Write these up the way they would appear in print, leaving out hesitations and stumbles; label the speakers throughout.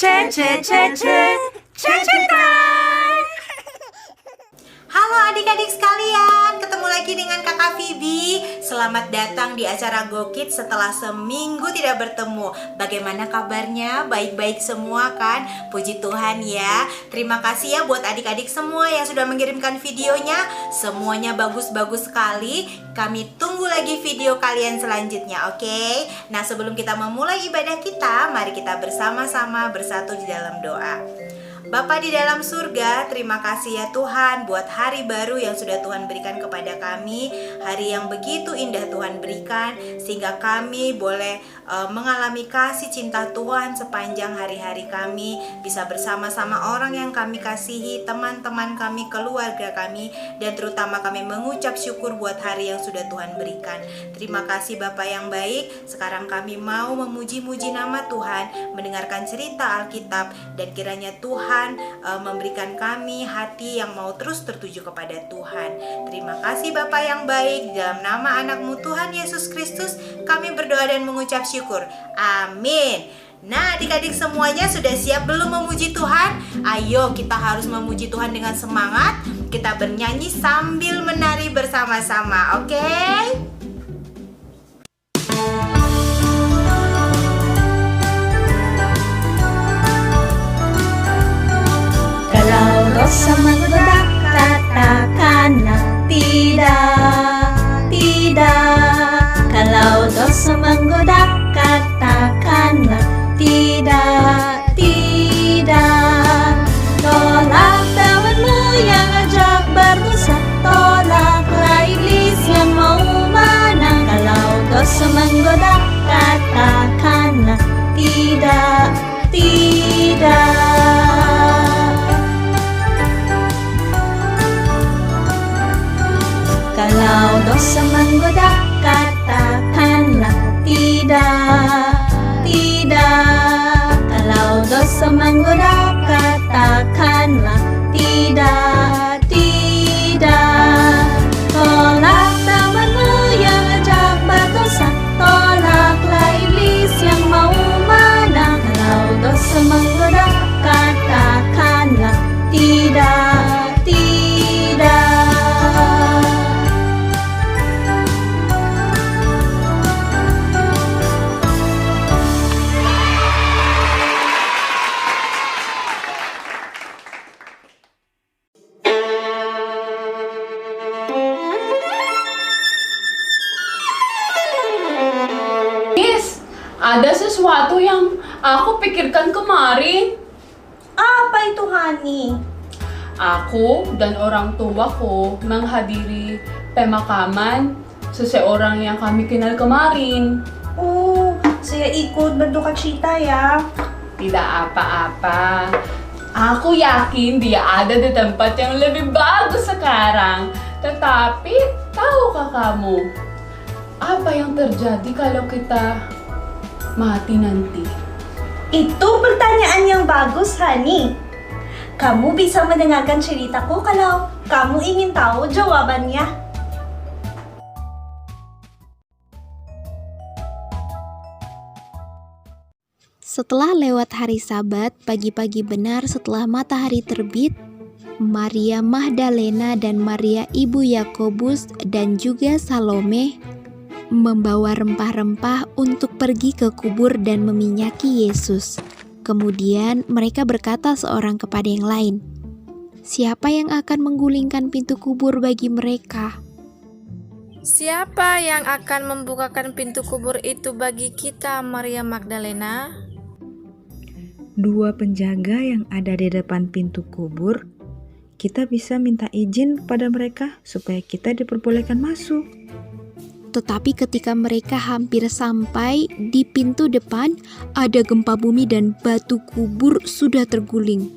Speaker 1: Chat time. Halo adik-adik sekalian, ketemu lagi dengan kakak Vivi. Selamat datang di acara GoKids setelah seminggu tidak bertemu. Bagaimana kabarnya? Baik-baik semua kan? Puji Tuhan ya. Terima kasih ya buat adik-adik semua yang sudah mengirimkan videonya. Semuanya bagus-bagus sekali. Kami tunggu lagi video kalian selanjutnya, oke? Nah, sebelum kita memulai ibadah kita, mari kita bersama-sama bersatu di dalam doa. Bapa di dalam surga, terima kasih ya Tuhan buat hari baru yang sudah Tuhan berikan kepada kami. Hari yang begitu indah Tuhan berikan, sehingga kami boleh mengalami kasih cinta Tuhan sepanjang hari-hari kami. Bisa bersama-sama orang yang kami kasihi, teman-teman kami, keluarga kami, dan terutama kami mengucap syukur buat hari yang sudah Tuhan berikan. Terima kasih Bapa yang baik. Sekarang kami mau memuji-muji nama Tuhan, mendengarkan cerita Alkitab, dan kiranya Tuhan memberikan kami hati yang mau terus tertuju kepada Tuhan. Terima kasih Bapa yang baik. Di dalam nama anak-Mu Tuhan Yesus Kristus kami berdoa dan mengucap syukur. Amin. Nah, adik-adik semuanya sudah siap belum memuji Tuhan? Ayo kita harus memuji Tuhan dengan semangat. Kita bernyanyi sambil menari bersama-sama, oke?
Speaker 2: Dosa menggoda, katakanlah tidak, tidak. Kalau dosa menggoda, katakanlah tidak, tidak. Tolak lawanmu yang ajak berdosa, tolaklah iblis yang mau menang. Kalau dosa menggoda, katakanlah tidak, tidak. Kalau dosa menggoda, katakanlah tidak, tidak. Kalau dosa menggoda, katakanlah tidak, tidak. Tolak lawanmu yang ajak berdosa, tolaklah iblis yang mau menang. Kalau dosa menggoda, katakanlah tidak, tidak.
Speaker 3: Ada sesuatu yang aku pikirkan kemarin.
Speaker 2: Apa itu, Hani?
Speaker 3: Aku dan orang tuaku menghadiri pemakaman seseorang yang kami kenal kemarin.
Speaker 2: Oh, saya ikut berduka cita ya.
Speaker 3: Tidak apa-apa. Aku yakin dia ada di tempat yang lebih bagus sekarang. Tetapi, tahukah kamu apa yang terjadi kalau kita mati nanti?
Speaker 2: Itu pertanyaan yang bagus, Hani. Kamu bisa mendengarkan ceritaku kalau kamu ingin tahu jawabannya.
Speaker 4: Setelah lewat hari Sabat, pagi-pagi benar setelah matahari terbit, Maria Magdalena dan Maria ibu Yakobus dan juga Salome membawa rempah-rempah untuk pergi ke kubur dan meminyaki Yesus. Kemudian mereka berkata seorang kepada yang lain, "Siapa yang akan menggulingkan pintu kubur bagi mereka?"
Speaker 5: Siapa yang akan membukakan pintu kubur itu bagi kita, Maria Magdalena?
Speaker 6: Dua penjaga yang ada di depan pintu kubur, kita bisa minta izin kepada mereka supaya kita diperbolehkan masuk.
Speaker 4: Tetapi ketika mereka hampir sampai di pintu depan, ada gempa bumi dan batu kubur sudah terguling.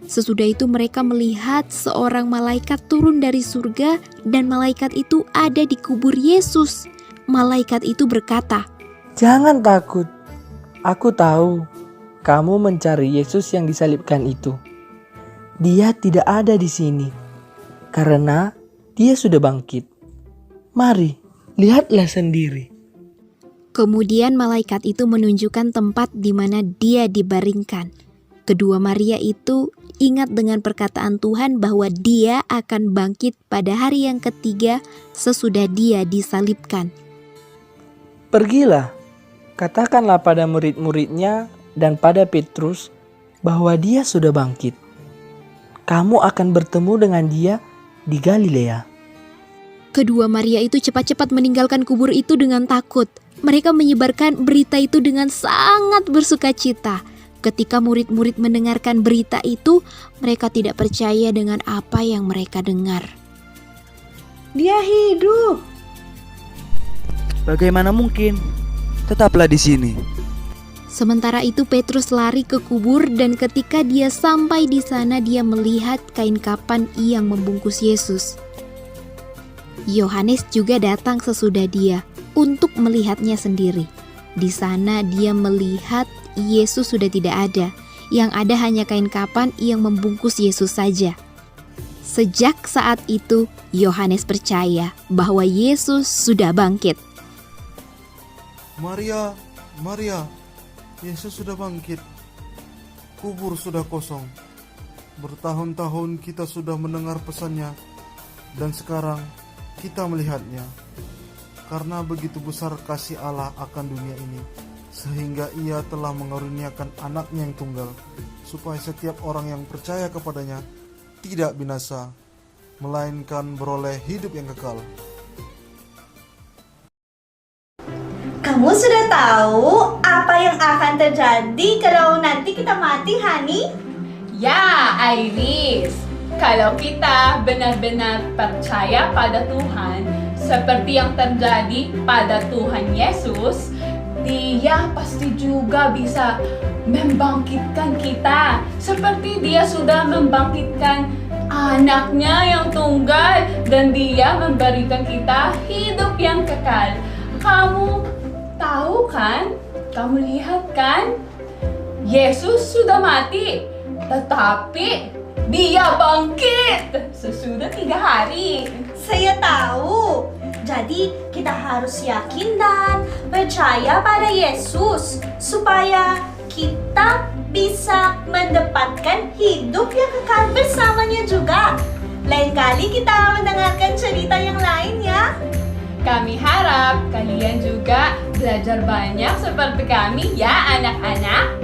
Speaker 4: Sesudah itu mereka melihat seorang malaikat turun dari surga dan malaikat itu ada di kubur Yesus. Malaikat itu berkata,
Speaker 7: "Jangan takut, aku tahu kamu mencari Yesus yang disalibkan itu. Dia tidak ada di sini, karena dia sudah bangkit. Mari, lihatlah sendiri."
Speaker 4: Kemudian malaikat itu menunjukkan tempat di mana dia dibaringkan. Kedua Maria itu ingat dengan perkataan Tuhan bahwa dia akan bangkit pada hari yang ketiga sesudah dia disalibkan.
Speaker 7: Pergilah, katakanlah pada murid-muridnya dan pada Petrus bahwa dia sudah bangkit. Kamu akan bertemu dengan dia di Galilea.
Speaker 4: Kedua Maria itu cepat-cepat meninggalkan kubur itu dengan takut. Mereka menyebarkan berita itu dengan sangat bersukacita. Ketika murid-murid mendengarkan berita itu, mereka tidak percaya dengan apa yang mereka dengar.
Speaker 2: Dia hidup.
Speaker 8: Bagaimana mungkin? Tetaplah di sini.
Speaker 4: Sementara itu Petrus lari ke kubur dan ketika dia sampai di sana dia melihat kain kapan yang membungkus Yesus. Yohanes juga datang sesudah dia untuk melihatnya sendiri. Di sana dia melihat Yesus sudah tidak ada. Yang ada hanya kain kapan yang membungkus Yesus saja. Sejak saat itu, Yohanes percaya bahwa Yesus sudah bangkit.
Speaker 9: Maria, Maria, Yesus sudah bangkit. Kubur sudah kosong. Bertahun-tahun kita sudah mendengar pesannya, dan sekarang kita melihatnya. Karena begitu besar kasih Allah akan dunia ini, sehingga ia telah mengaruniakan anaknya yang tunggal, supaya setiap orang yang percaya kepadanya tidak binasa, melainkan beroleh hidup yang kekal.
Speaker 2: Kamu sudah tahu apa yang akan terjadi kalau nanti kita mati, Hani?
Speaker 3: Ya, Iris. Kalau kita benar-benar percaya pada Tuhan, seperti yang terjadi pada Tuhan Yesus, Dia pasti juga bisa membangkitkan kita. Seperti Dia sudah membangkitkan anaknya yang tunggal dan Dia memberikan kita hidup yang kekal. Kamu tahu kan? Kamu lihat kan? Yesus sudah mati, tetapi Dia bangkit sesudah 3 hari.
Speaker 2: Saya tahu. Jadi kita harus yakin dan percaya pada Yesus supaya kita bisa mendapatkan hidup yang kekal bersamanya juga. Lain kali kita mendengarkan cerita yang lain ya.
Speaker 3: Kami harap kalian juga belajar banyak seperti kami ya anak-anak.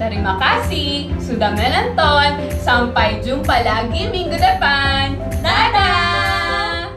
Speaker 3: Terima kasih sudah menonton. Sampai jumpa lagi minggu depan. Dadah!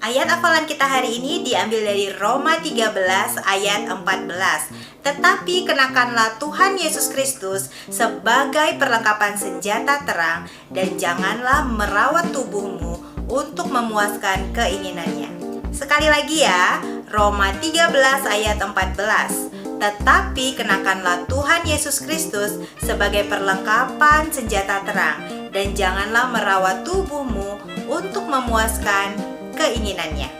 Speaker 1: Ayat hafalan kita hari ini diambil dari Roma 13 ayat 14. Tetapi kenakanlah Tuhan Yesus Kristus sebagai perlengkapan senjata terang dan janganlah merawat tubuhmu untuk memuaskan keinginannya. Sekali lagi ya, Roma 13 ayat 14. Tetapi kenakanlah Tuhan Yesus Kristus sebagai perlengkapan senjata terang dan janganlah merawat tubuhmu untuk memuaskan keinginannya.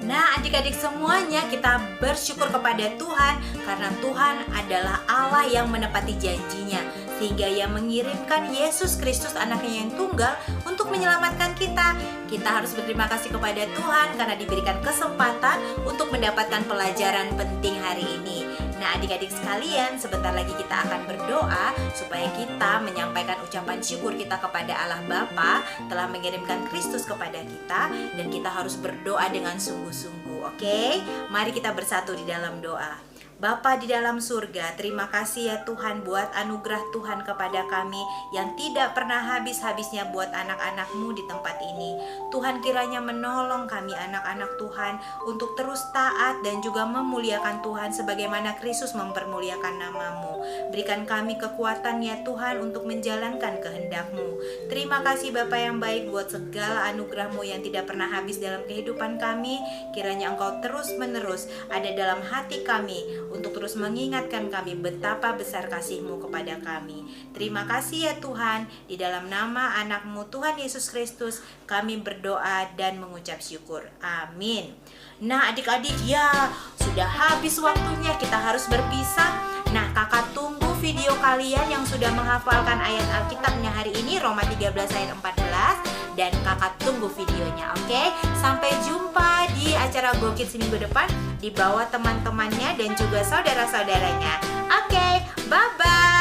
Speaker 1: Nah, adik-adik semuanya, kita bersyukur kepada Tuhan karena Tuhan adalah Allah yang menepati janjinya, sehingga Ia mengirimkan Yesus Kristus anaknya yang tunggal untuk menyelamatkan kita. Kita harus berterima kasih kepada Tuhan karena diberikan kesempatan untuk mendapatkan pelajaran penting hari ini. Nah, adik-adik sekalian, sebentar lagi kita akan berdoa supaya kita menyampaikan ucapan syukur kita kepada Allah Bapa telah mengirimkan Kristus kepada kita, dan kita harus berdoa dengan sungguh-sungguh. Oke? Mari kita bersatu di dalam doa. Bapa di dalam surga, terima kasih ya Tuhan buat anugerah Tuhan kepada kami yang tidak pernah habis-habisnya buat anak-anak-Mu di tempat ini. Tuhan kiranya menolong kami anak-anak Tuhan untuk terus taat dan juga memuliakan Tuhan sebagaimana Kristus mempermuliakan nama-Mu. Berikan kami kekuatan ya Tuhan untuk menjalankan kehendak-Mu. Terima kasih Bapa yang baik buat segala anugerah-Mu yang tidak pernah habis dalam kehidupan kami. Kiranya Engkau terus-menerus ada dalam hati kami untuk terus mengingatkan kami betapa besar kasih-Mu kepada kami. Terima kasih ya Tuhan, di dalam nama anak-Mu Tuhan Yesus Kristus kami berdoa dan mengucap syukur. Amin. Nah adik-adik ya, sudah habis waktunya, kita harus berpisah. Nah kakak tunggu video kalian yang sudah menghafalkan ayat Alkitabnya hari ini, Roma 13 ayat 14. dan kakak tunggu videonya, oke? Sampai jumpa di acara Go Kids minggu depan, dibawa teman-temannya dan juga saudara-saudaranya. Oke, bye-bye.